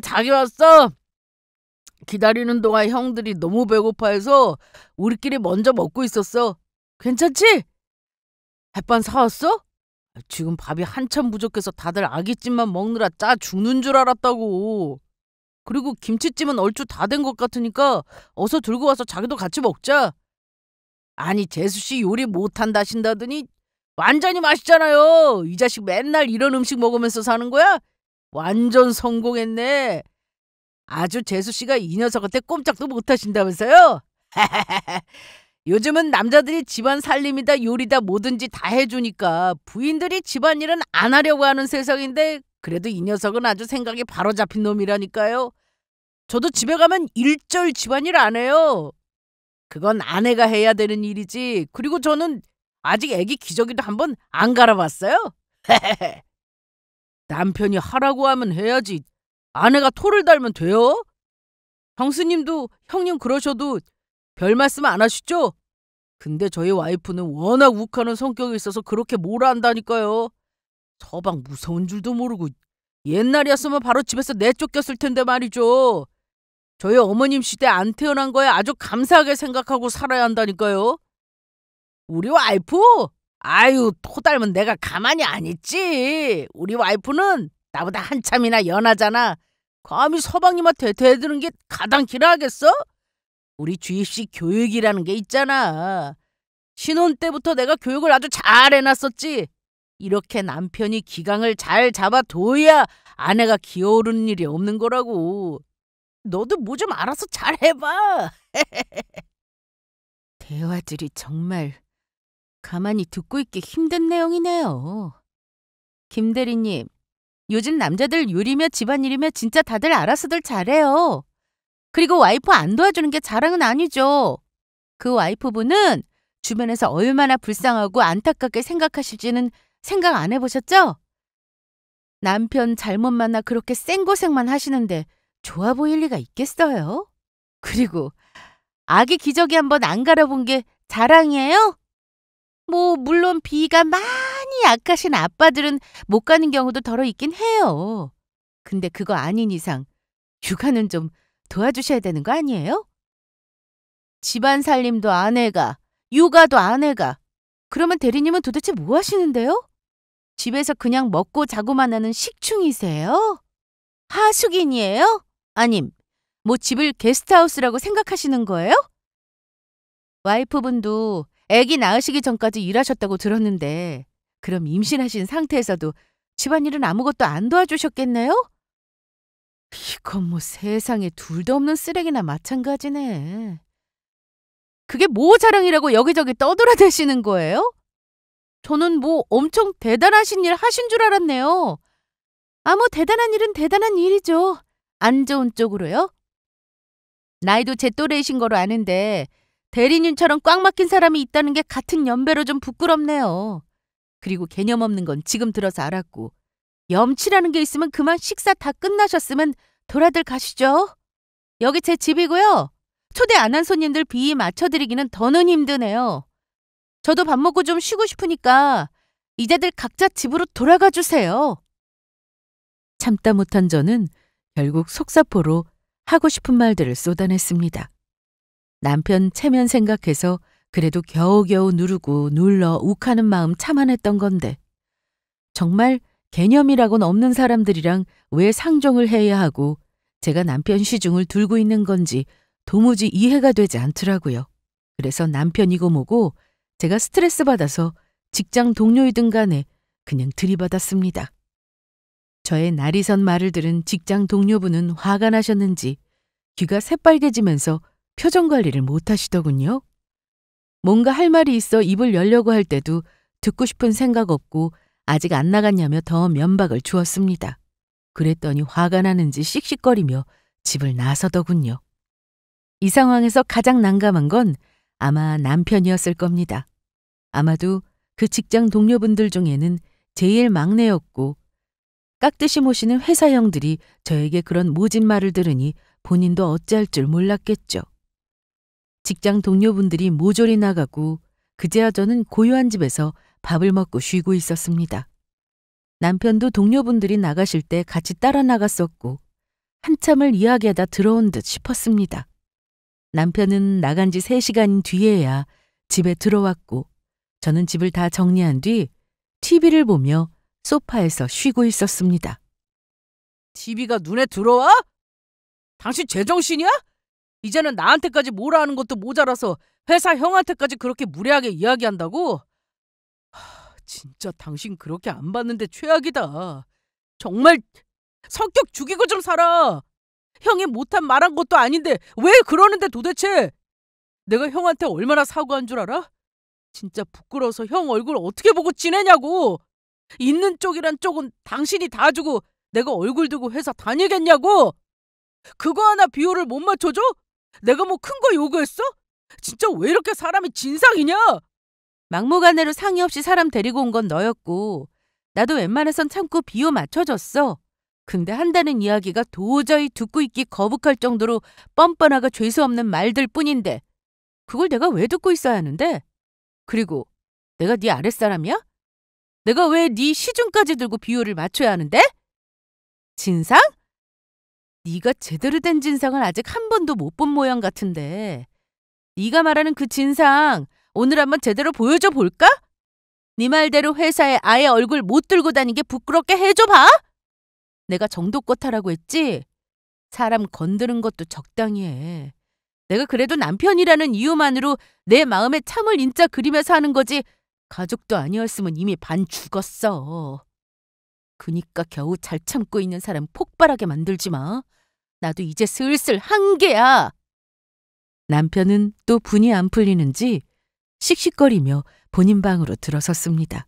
자기 왔어. 기다리는 동안 형들이 너무 배고파해서 우리끼리 먼저 먹고 있었어. 괜찮지? 햇반 사왔어? 지금 밥이 한참 부족해서 다들 아기찜만 먹느라 짜 죽는 줄 알았다고. 그리고 김치찜은 얼추 다 된 것 같으니까 어서 들고 와서 자기도 같이 먹자. 아니, 재수씨 요리 못한다신다더니 완전히 맛있잖아요. 이 자식 맨날 이런 음식 먹으면서 사는 거야? 완전 성공했네. 아주 재수씨가 이 녀석한테 꼼짝도 못하신다면서요? 요즘은 남자들이 집안 살림이다 요리다 뭐든지 다 해주니까 부인들이 집안일은 안 하려고 하는 세상인데 그래도 이 녀석은 아주 생각이 바로 잡힌 놈이라니까요. 저도 집에 가면 일절 집안일 안 해요. 그건 아내가 해야 되는 일이지. 그리고 저는 아직 애기 기저귀도 한번 안 갈아봤어요. 남편이 하라고 하면 해야지. 아내가 토를 달면 돼요? 형수님도 형님 그러셔도 별 말씀 안 하시죠? 근데 저희 와이프는 워낙 욱하는 성격이 있어서 그렇게 뭐라 한다니까요. 서방 무서운 줄도 모르고 옛날이었으면 바로 집에서 내쫓겼을 텐데 말이죠. 저희 어머님 시대 안 태어난 거에 아주 감사하게 생각하고 살아야 한다니까요. 우리 와이프? 아유, 토 닮은 내가 가만히 안 있지. 우리 와이프는 나보다 한참이나 연하잖아. 감히 서방님한테 대드는 게 가당키나 하겠어? 우리 주입식 교육이라는 게 있잖아. 신혼 때부터 내가 교육을 아주 잘 해놨었지. 이렇게 남편이 기강을 잘 잡아둬야 아내가 기어오르는 일이 없는 거라고. 너도 뭐 좀 알아서 잘 해봐. 대화들이 정말 가만히 듣고 있기 힘든 내용이네요. 김 대리님, 요즘 남자들 요리며 집안일이며 진짜 다들 알아서들 잘해요. 그리고 와이프 안 도와주는 게 자랑은 아니죠. 그 와이프분은 주변에서 얼마나 불쌍하고 안타깝게 생각하실지는 생각 안 해보셨죠? 남편 잘못 만나 그렇게 생고생만 하시는데 좋아 보일 리가 있겠어요? 그리고 아기 기저귀 한번 안 갈아본 게 자랑이에요? 뭐 물론 비위가 많이 약하신 아빠들은 못 가는 경우도 더러 있긴 해요. 근데 그거 아닌 이상 육아는 좀 도와주셔야 되는 거 아니에요? 집안 살림도 아내가, 육아도 아내가. 그러면 대리님은 도대체 뭐 하시는데요? 집에서 그냥 먹고 자고만 하는 식충이세요? 하숙인이에요? 아님, 뭐 집을 게스트하우스라고 생각하시는 거예요? 와이프분도 아기 낳으시기 전까지 일하셨다고 들었는데 그럼 임신하신 상태에서도 집안일은 아무것도 안 도와주셨겠네요? 이건 뭐 세상에 둘도 없는 쓰레기나 마찬가지네. 그게 뭐 자랑이라고 여기저기 떠돌아대시는 거예요? 저는 뭐 엄청 대단하신 일 하신 줄 알았네요. 뭐 대단한 일은 대단한 일이죠. 안 좋은 쪽으로요? 나이도 제 또래이신 거로 아는데 대리님처럼 꽉 막힌 사람이 있다는 게 같은 연배로 좀 부끄럽네요. 그리고 개념 없는 건 지금 들어서 알았고 염치라는 게 있으면 그만 식사 다 끝나셨으면 돌아들 가시죠. 여기 제 집이고요. 초대 안 한 손님들 비위 맞춰드리기는 더는 힘드네요. 저도 밥 먹고 좀 쉬고 싶으니까 이제들 각자 집으로 돌아가 주세요. 참다 못한 저는 결국 속사포로 하고 싶은 말들을 쏟아냈습니다. 남편 체면 생각해서 그래도 겨우겨우 누르고 눌러 욱하는 마음 참아냈던 건데 정말 개념이라고는 없는 사람들이랑 왜 상종을 해야 하고 제가 남편 시중을 들고 있는 건지 도무지 이해가 되지 않더라고요. 그래서 남편이고 뭐고 제가 스트레스 받아서 직장 동료이든 간에 그냥 들이받았습니다. 저의 날이선 말을 들은 직장 동료분은 화가 나셨는지 귀가 새빨개지면서 표정 관리를 못하시더군요. 뭔가 할 말이 있어 입을 열려고 할 때도 듣고 싶은 생각 없고 아직 안 나갔냐며 더 면박을 주었습니다. 그랬더니 화가 나는지 씩씩거리며 집을 나서더군요. 이 상황에서 가장 난감한 건 아마 남편이었을 겁니다. 아마도 그 직장 동료분들 중에는 제일 막내였고 깍듯이 모시는 회사 형들이 저에게 그런 모진 말을 들으니 본인도 어찌할 줄 몰랐겠죠. 직장 동료분들이 모조리 나가고 그제야 저는 고요한 집에서 밥을 먹고 쉬고 있었습니다. 남편도 동료분들이 나가실 때 같이 따라 나갔었고 한참을 이야기하다 들어온 듯 싶었습니다. 남편은 나간 지 3시간 뒤에야 집에 들어왔고 저는 집을 다 정리한 뒤 TV를 보며 소파에서 쉬고 있었습니다. TV가 눈에 들어와? 당신 제정신이야? 이제는 나한테까지 뭐라 하는 것도 모자라서 회사 형한테까지 그렇게 무례하게 이야기한다고? 진짜 당신 그렇게 안 봤는데 최악이다. 정말 성격 죽이고 좀 살아. 형이 못한 말한 것도 아닌데 왜 그러는데 도대체? 내가 형한테 얼마나 사과한 줄 알아? 진짜 부끄러워서 형 얼굴 어떻게 보고 지내냐고. 있는 쪽이란 쪽은 당신이 다 주고 내가 얼굴 두고 회사 다니겠냐고. 그거 하나 비율을 못 맞춰줘? 내가 뭐 큰 거 요구했어? 진짜 왜 이렇게 사람이 진상이냐? 막무가내로 상의 없이 사람 데리고 온 건 너였고 나도 웬만해선 참고 비유 맞춰줬어. 근데 한다는 이야기가 도저히 듣고 있기 거북할 정도로 뻔뻔하고 죄수없는 말들 뿐인데 그걸 내가 왜 듣고 있어야 하는데? 그리고 내가 네 아랫사람이야? 내가 왜 네 시중까지 들고 비율을 맞춰야 하는데? 진상? 네가 제대로 된 진상을 아직 한 번도 못 본 모양 같은데 네가 말하는 그 진상 오늘 한번 제대로 보여줘 볼까? 네 말대로 회사에 아예 얼굴 못 들고 다니게 부끄럽게 해줘봐. 내가 정도껏 하라고 했지? 사람 건드는 것도 적당히 해. 내가 그래도 남편이라는 이유만으로 내 마음에 참을 인자 그리면서 하는 거지 가족도 아니었으면 이미 반 죽었어. 그니까 겨우 잘 참고 있는 사람 폭발하게 만들지 마. 나도 이제 슬슬 한계야. 남편은 또 분이 안 풀리는지 씩씩거리며 본인 방으로 들어섰습니다.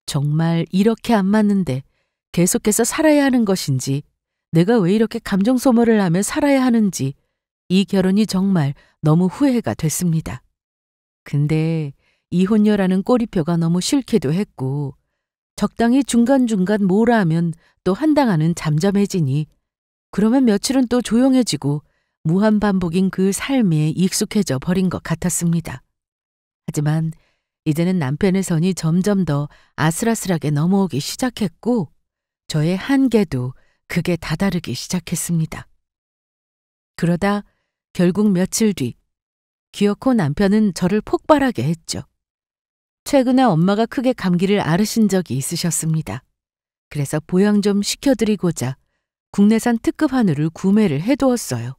정말 이렇게 안 맞는데 계속해서 살아야 하는 것인지 내가 왜 이렇게 감정 소모를 하며 살아야 하는지 이 결혼이 정말 너무 후회가 됐습니다. 근데 이혼녀라는 꼬리표가 너무 싫기도 했고 적당히 중간중간 뭐라 하면 또 한당하는 잠잠해지니 그러면 며칠은 또 조용해지고 무한반복인 그 삶에 익숙해져 버린 것 같았습니다. 하지만 이제는 남편의 선이 점점 더 아슬아슬하게 넘어오기 시작했고 저의 한계도 극에 다다르기 시작했습니다. 그러다 결국 며칠 뒤 기어코 남편은 저를 폭발하게 했죠. 최근에 엄마가 크게 감기를 앓으신 적이 있으셨습니다. 그래서 보양 좀 시켜드리고자 국내산 특급 한우를 구매를 해두었어요.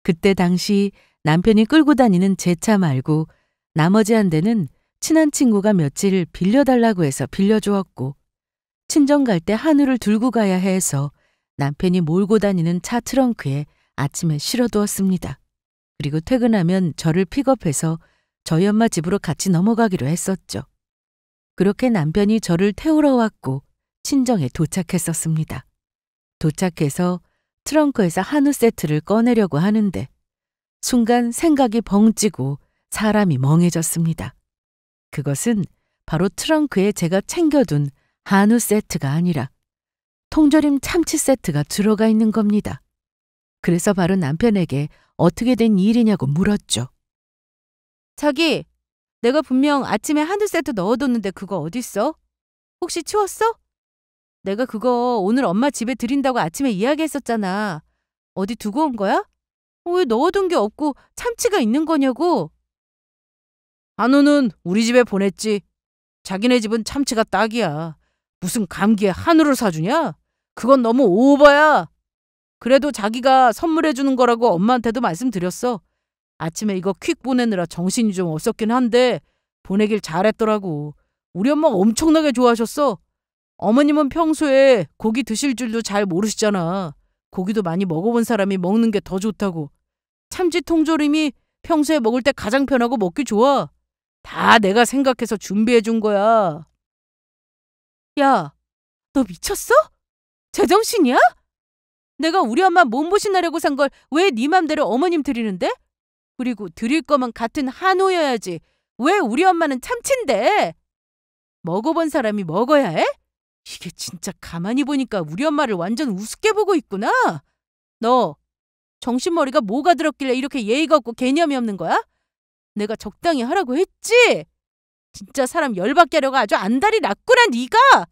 그때 당시 남편이 끌고 다니는 제 차 말고 나머지 한 대는 친한 친구가 며칠 빌려달라고 해서 빌려주었고 친정 갈 때 한우를 들고 가야 해서 남편이 몰고 다니는 차 트렁크에 아침에 실어두었습니다. 그리고 퇴근하면 저를 픽업해서 저희 엄마 집으로 같이 넘어가기로 했었죠. 그렇게 남편이 저를 태우러 왔고 친정에 도착했었습니다. 도착해서 트렁크에서 한우 세트를 꺼내려고 하는데 순간 생각이 벙찌고 사람이 멍해졌습니다. 그것은 바로 트렁크에 제가 챙겨둔 한우 세트가 아니라 통조림 참치 세트가 들어가 있는 겁니다. 그래서 바로 남편에게 어떻게 된 일이냐고 물었죠. 자기, 내가 분명 아침에 한우 세트 넣어뒀는데 그거 어딨어? 혹시 치웠어? 내가 그거 오늘 엄마 집에 드린다고 아침에 이야기했었잖아. 어디 두고 온 거야? 왜 넣어둔 게 없고 참치가 있는 거냐고? 한우는 우리 집에 보냈지. 자기네 집은 참치가 딱이야. 무슨 감기에 한우를 사주냐? 그건 너무 오버야. 그래도 자기가 선물해주는 거라고 엄마한테도 말씀드렸어. 아침에 이거 퀵 보내느라 정신이 좀 없었긴 한데 보내길 잘했더라고. 우리 엄마 엄청나게 좋아하셨어. 어머님은 평소에 고기 드실 줄도 잘 모르시잖아. 고기도 많이 먹어본 사람이 먹는 게 더 좋다고. 참치 통조림이 평소에 먹을 때 가장 편하고 먹기 좋아. 다 내가 생각해서 준비해 준 거야. 야, 너 미쳤어? 제정신이야? 내가 우리 엄마 몸보신하려고 산 걸 왜 네 맘대로 어머님 드리는데? 그리고 드릴 거면 같은 한우여야지. 왜 우리 엄마는 참치인데? 먹어본 사람이 먹어야 해? 이게 진짜 가만히 보니까 우리 엄마를 완전 우습게 보고 있구나. 너 정신머리가 뭐가 들었길래 이렇게 예의가 없고 개념이 없는 거야? 내가 적당히 하라고 했지? 진짜 사람 열받게 하려고 아주 안달이 났구나 네가.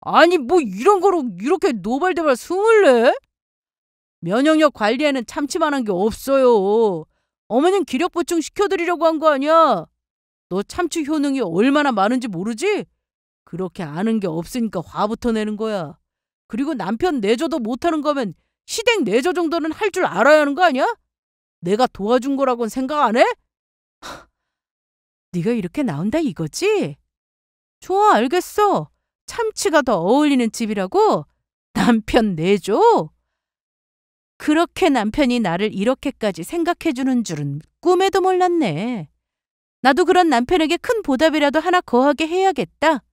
아니 뭐 이런 거로 이렇게 노발대발 숨을 내? 면역력 관리에는 참치만한 게 없어요. 어머님 기력 보충 시켜드리려고 한 거 아니야. 너 참치 효능이 얼마나 많은지 모르지? 그렇게 아는 게 없으니까 화부터 내는 거야. 그리고 남편 내조도 못하는 거면 시댁 내조 정도는 할 줄 알아야 하는 거 아니야? 내가 도와준 거라고는 생각 안 해? 네가 이렇게 나온다 이거지? 좋아, 알겠어. 참치가 더 어울리는 집이라고? 남편 내조? 그렇게 남편이 나를 이렇게까지 생각해주는 줄은 꿈에도 몰랐네. 나도 그런 남편에게 큰 보답이라도 하나 거하게 해야겠다.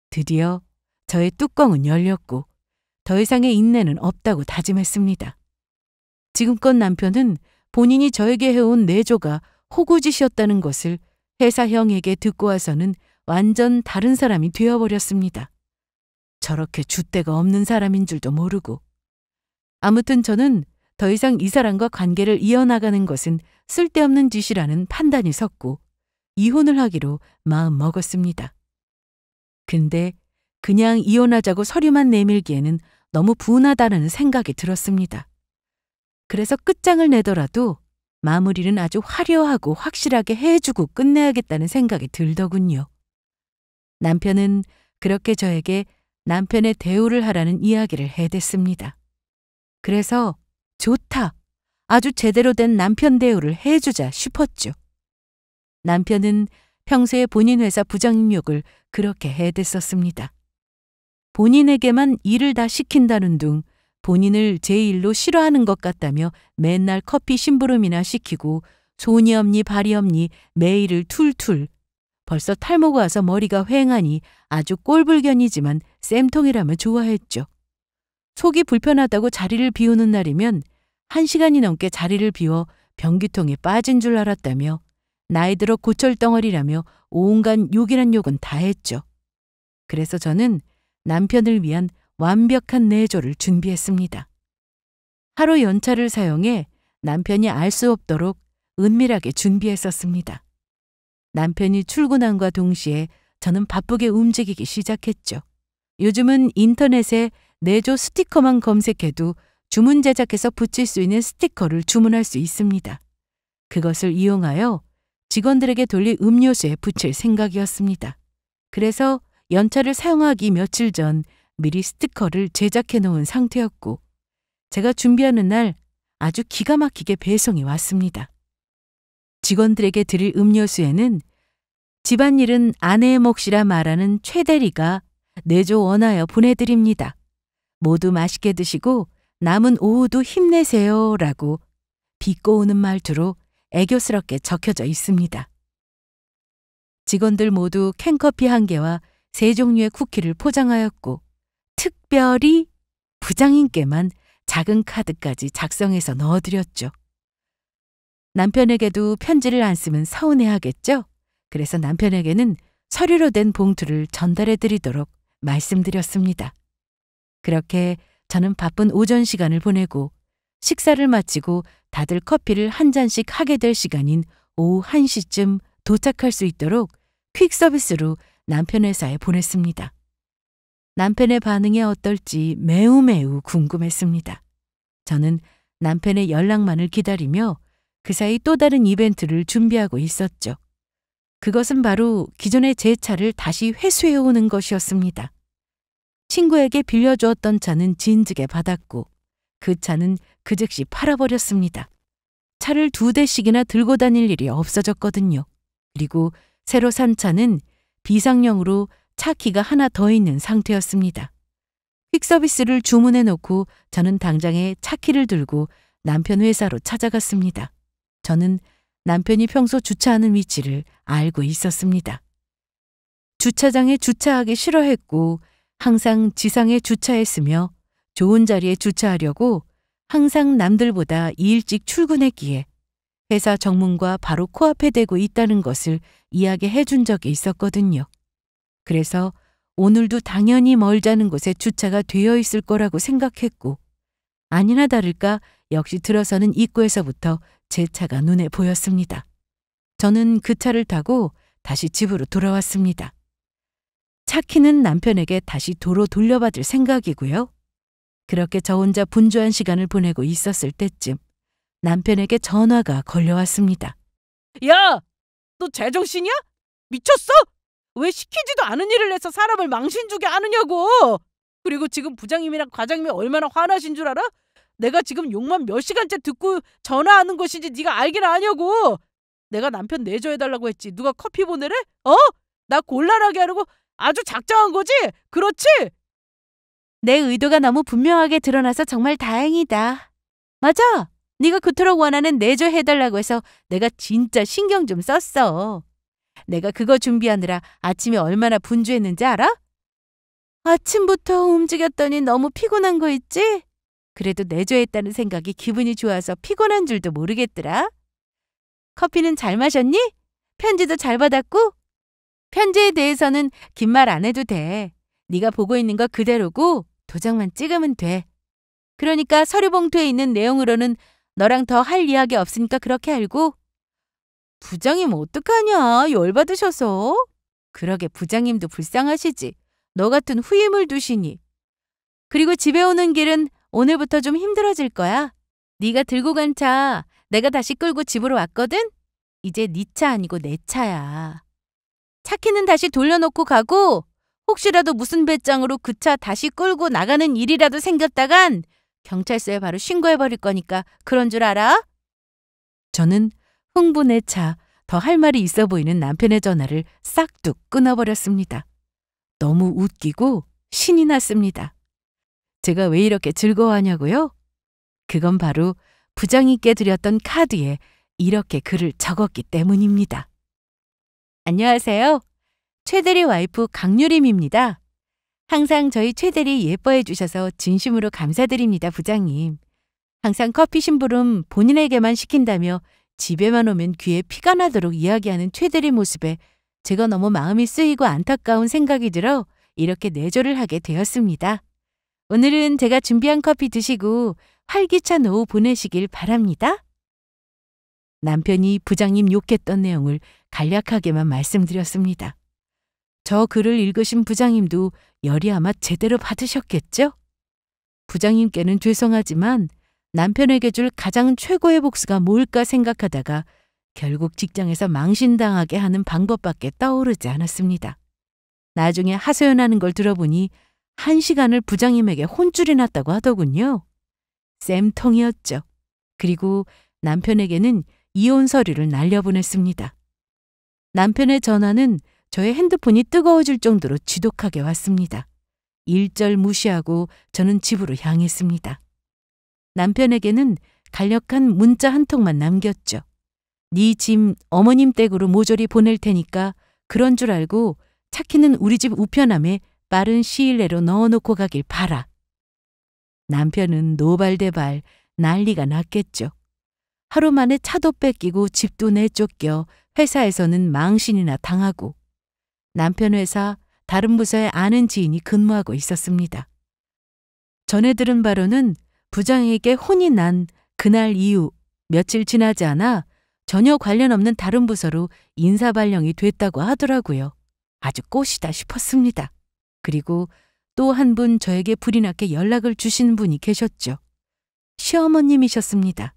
드디어 저의 뚜껑은 열렸고 더 이상의 인내는 없다고 다짐했습니다. 지금껏 남편은 본인이 저에게 해온 내조가 호구짓이었다는 것을 회사 형에게 듣고 와서는 완전 다른 사람이 되어버렸습니다. 저렇게 줏대가 없는 사람인 줄도 모르고. 아무튼 저는 더 이상 이 사람과 관계를 이어나가는 것은 쓸데없는 짓이라는 판단이 섰고 이혼을 하기로 마음 먹었습니다. 근데 그냥 이혼하자고 서류만 내밀기에는 너무 분하다는 생각이 들었습니다. 그래서 끝장을 내더라도 마무리는 아주 화려하고 확실하게 해주고 끝내야겠다는 생각이 들더군요. 남편은 그렇게 저에게 남편의 대우를 하라는 이야기를 해댔습니다. 그래서 좋다, 아주 제대로 된 남편 대우를 해주자 싶었죠. 남편은 평소에 본인 회사 부장님욕을 그렇게 해댔었습니다. 본인에게만 일을 다 시킨다는 둥 본인을 제 일로 싫어하는 것 같다며 맨날 커피 심부름이나 시키고 손이 없니 발이 없니 매일을 툴툴. 벌써 탈모가 와서 머리가 휑하니 아주 꼴불견이지만 쌤통이라면 좋아했죠. 속이 불편하다고 자리를 비우는 날이면 1시간이 넘게 자리를 비워 변기통에 빠진 줄 알았다며 나이 들어 고철덩어리라며 온갖 욕이란 욕은 다 했죠. 그래서 저는 남편을 위한 완벽한 내조를 준비했습니다. 하루 연차를 사용해 남편이 알 수 없도록 은밀하게 준비했었습니다. 남편이 출근함과 동시에 저는 바쁘게 움직이기 시작했죠. 요즘은 인터넷에 내조 스티커만 검색해도 주문 제작해서 붙일 수 있는 스티커를 주문할 수 있습니다. 그것을 이용하여 직원들에게 돌릴 음료수에 붙일 생각이었습니다. 그래서 연차를 사용하기 며칠 전 미리 스티커를 제작해 놓은 상태였고 제가 준비하는 날 아주 기가 막히게 배송이 왔습니다. 직원들에게 드릴 음료수에는 집안일은 아내의 몫이라 말하는 최 대리가 내조 원하여 보내드립니다. 모두 맛있게 드시고 남은 오후도 힘내세요 라고 비꼬우는 말투로 애교스럽게 적혀져 있습니다. 직원들 모두 캔커피 1개와 3종류의 쿠키를 포장하였고 특별히 부장님께만 작은 카드까지 작성해서 넣어드렸죠. 남편에게도 편지를 안 쓰면 서운해하겠죠? 그래서 남편에게는 서류로 된 봉투를 전달해드리도록 말씀드렸습니다. 그렇게 저는 바쁜 오전 시간을 보내고 식사를 마치고 다들 커피를 한 잔씩 하게 될 시간인 오후 1시쯤 도착할 수 있도록 퀵 서비스로 남편 회사에 보냈습니다. 남편의 반응이 어떨지 매우 궁금했습니다. 저는 남편의 연락만을 기다리며 그 사이 또 다른 이벤트를 준비하고 있었죠. 그것은 바로 기존의 제 차를 다시 회수해오는 것이었습니다. 친구에게 빌려주었던 차는 진즉에 받았고 그 차는 그 즉시 팔아버렸습니다. 차를 2대씩이나 들고 다닐 일이 없어졌거든요. 그리고 새로 산 차는 비상용으로 차 키가 하나 더 있는 상태였습니다. 퀵서비스를 주문해 놓고 저는 당장에 차 키를 들고 남편 회사로 찾아갔습니다. 저는 남편이 평소 주차하는 위치를 알고 있었습니다. 주차장에 주차하기 싫어했고 항상 지상에 주차했으며 좋은 자리에 주차하려고 항상 남들보다 일찍 출근했기에 회사 정문과 바로 코앞에 대고 있다는 것을 이야기해 준 적이 있었거든요. 그래서 오늘도 당연히 멀지 않은 곳에 주차가 되어 있을 거라고 생각했고 아니나 다를까 역시 들어서는 입구에서부터 제 차가 눈에 보였습니다. 저는 그 차를 타고 다시 집으로 돌아왔습니다. 차 키는 남편에게 다시 도로 돌려받을 생각이고요. 그렇게 저 혼자 분주한 시간을 보내고 있었을 때쯤 남편에게 전화가 걸려왔습니다. 야! 너 제정신이야? 미쳤어? 왜 시키지도 않은 일을 해서 사람을 망신 주게 하느냐고! 그리고 지금 부장님이랑 과장님이 얼마나 화나신 줄 알아? 내가 지금 욕만 몇 시간째 듣고 전화하는 것인지 네가 알긴 아냐고! 내가 남편 내조해달라고 했지. 누가 커피 보내래? 나 곤란하게 하려고 아주 작정한 거지? 그렇지? 내 의도가 너무 분명하게 드러나서 정말 다행이다. 맞아. 네가 그토록 원하는 내조해달라고 해서 내가 진짜 신경 좀 썼어. 내가 그거 준비하느라 아침에 얼마나 분주했는지 알아? 아침부터 움직였더니 너무 피곤한 거 있지? 그래도 내조했다는 생각이 기분이 좋아서 피곤한 줄도 모르겠더라. 커피는 잘 마셨니? 편지도 잘 받았고? 편지에 대해서는 긴 말 안 해도 돼. 네가 보고 있는 거 그대로고 도장만 찍으면 돼. 그러니까 서류 봉투에 있는 내용으로는 너랑 더 할 이야기 없으니까 그렇게 알고. 부장님 어떡하냐? 열받으셔서. 그러게 부장님도 불쌍하시지. 너 같은 후임을 두시니. 그리고 집에 오는 길은 오늘부터 좀 힘들어질 거야. 네가 들고 간 차 내가 다시 끌고 집으로 왔거든? 이제 네 차 아니고 내 차야. 차 키는 다시 돌려놓고 가고 혹시라도 무슨 배짱으로 그 차 다시 끌고 나가는 일이라도 생겼다간 경찰서에 바로 신고해버릴 거니까 그런 줄 알아? 저는 흥분에 차 더 할 말이 있어 보이는 남편의 전화를 싹둑 끊어버렸습니다. 너무 웃기고 신이 났습니다. 제가 왜 이렇게 즐거워하냐고요? 그건 바로 부장님께 드렸던 카드에 이렇게 글을 적었기 때문입니다. 안녕하세요. 최대리 와이프 강유림입니다. 항상 저희 최대리 예뻐해 주셔서 진심으로 감사드립니다, 부장님. 항상 커피 심부름 본인에게만 시킨다며 집에만 오면 귀에 피가 나도록 이야기하는 최대리 모습에 제가 너무 마음이 쓰이고 안타까운 생각이 들어 이렇게 내조를 하게 되었습니다. 오늘은 제가 준비한 커피 드시고 활기찬 오후 보내시길 바랍니다. 남편이 부장님 욕했던 내용을 간략하게만 말씀드렸습니다. 저 글을 읽으신 부장님도 열이 아마 제대로 받으셨겠죠? 부장님께는 죄송하지만 남편에게 줄 가장 최고의 복수가 뭘까 생각하다가 결국 직장에서 망신당하게 하는 방법밖에 떠오르지 않았습니다. 나중에 하소연하는 걸 들어보니 1시간을 부장님에게 혼쭐이 났다고 하더군요. 쌤통이었죠. 그리고 남편에게는 이혼 서류를 날려보냈습니다. 남편의 전화는 저의 핸드폰이 뜨거워질 정도로 지독하게 왔습니다. 일절 무시하고 저는 집으로 향했습니다. 남편에게는 간략한 문자 한 통만 남겼죠. 네 짐 어머님 댁으로 모조리 보낼 테니까 그런 줄 알고 차키는 우리 집 우편함에 빠른 시일 내로 넣어놓고 가길 바라. 남편은 노발대발 난리가 났겠죠. 하루 만에 차도 뺏기고 집도 내쫓겨 회사에서는 망신이나 당하고 남편 회사 다른 부서에 아는 지인이 근무하고 있었습니다. 전해 들은 바로는 부장에게 혼이 난 그날 이후 며칠 지나지 않아 전혀 관련 없는 다른 부서로 인사 발령이 됐다고 하더라고요. 아주 꽃이다 싶었습니다. 그리고 또 한 분 저에게 불이 나게 연락을 주신 분이 계셨죠. 시어머님이셨습니다.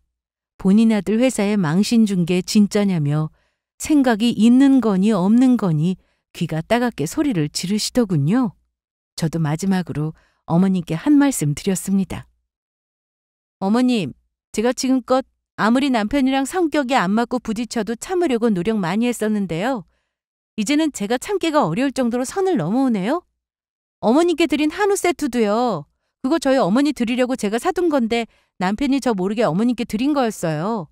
본인 아들 회사에 망신 준 게 진짜냐며 생각이 있는 거니 없는 거니 귀가 따갑게 소리를 지르시더군요. 저도 마지막으로 어머님께 한 말씀 드렸습니다. 어머님, 제가 지금껏 아무리 남편이랑 성격이 안 맞고 부딪혀도 참으려고 노력 많이 했었는데요. 이제는 제가 참기가 어려울 정도로 선을 넘어오네요. 어머님께 드린 한우 세트도요. 그거 저희 어머니 드리려고 제가 사둔 건데 남편이 저 모르게 어머님께 드린 거였어요.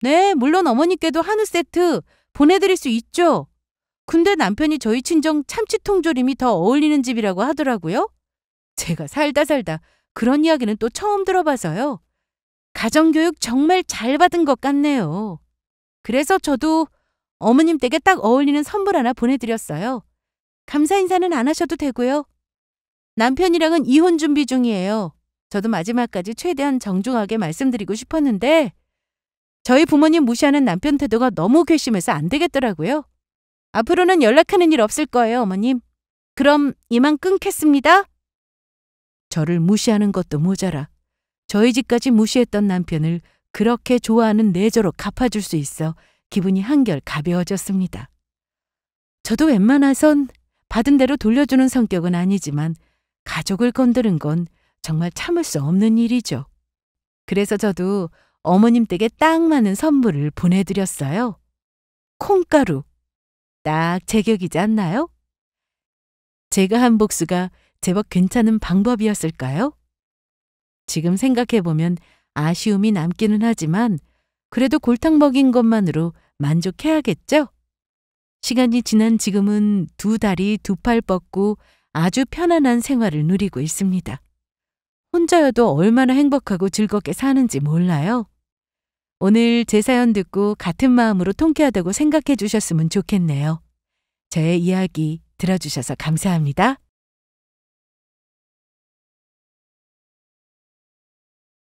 네, 물론 어머님께도 한우 세트 보내드릴 수 있죠. 근데 남편이 저희 친정 참치통조림이 더 어울리는 집이라고 하더라고요. 제가 살다 그런 이야기는 또 처음 들어봐서요. 가정교육 정말 잘 받은 것 같네요. 그래서 저도 어머님 댁에 딱 어울리는 선물 하나 보내드렸어요. 감사 인사는 안 하셔도 되고요. 남편이랑은 이혼 준비 중이에요. 저도 마지막까지 최대한 정중하게 말씀드리고 싶었는데 저희 부모님 무시하는 남편 태도가 너무 괘씸해서 안 되겠더라고요. 앞으로는 연락하는 일 없을 거예요, 어머님. 그럼 이만 끊겠습니다. 저를 무시하는 것도 모자라 저희 집까지 무시했던 남편을 그렇게 좋아하는 내조로 갚아줄 수 있어 기분이 한결 가벼워졌습니다. 저도 웬만해선 받은 대로 돌려주는 성격은 아니지만 가족을 건드는 건 정말 참을 수 없는 일이죠. 그래서 저도 어머님 댁에 딱 맞는 선물을 보내드렸어요. 콩가루. 딱 제격이지 않나요? 제가 한 복수가 제법 괜찮은 방법이었을까요? 지금 생각해보면 아쉬움이 남기는 하지만 그래도 골탕 먹인 것만으로 만족해야겠죠? 시간이 지난 지금은 두 다리 두 팔 뻗고 아주 편안한 생활을 누리고 있습니다. 혼자여도 얼마나 행복하고 즐겁게 사는지 몰라요. 오늘 제 사연 듣고 같은 마음으로 통쾌하다고 생각해 주셨으면 좋겠네요. 저의 이야기 들어주셔서 감사합니다.